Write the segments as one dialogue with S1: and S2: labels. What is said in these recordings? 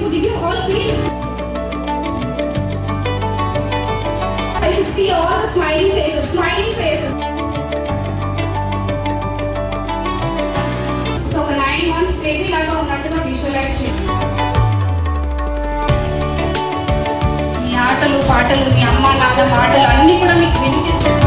S1: you? Did you all feel? I should see all the smiling faces, smiling faces. So the 9 months baby laga unnattuga visualize cheyanడి. మీ ఆటలు పాటలు మీ అమ్మ నాన్న మాటలు అన్నీ కూడా మీకు వినిపిస్తాయి.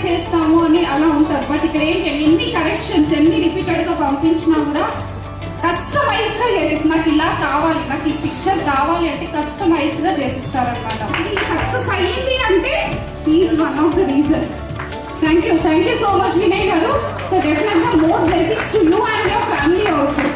S1: చేస్తాము అని అలా ఉంటారు. బట్ ఇక్కడ ఏంటి ఎన్ని కరెక్షన్స్ ఎన్ని రిపీటెడ్గా పంపించినా కూడా కస్టమైజ్డ్గా చేసేసి నాకు ఇలా కావాలి, నాకు ఈ పిక్చర్ కావాలి అంటే కస్టమైజ్డ్గా చేసిస్తారనమాట. ఈ సక్సెస్ అయ్యింది అంటే is one of the reason. Thank you so much Vinay గారు. సో డెఫినెట్గా more blessings to you and your family also.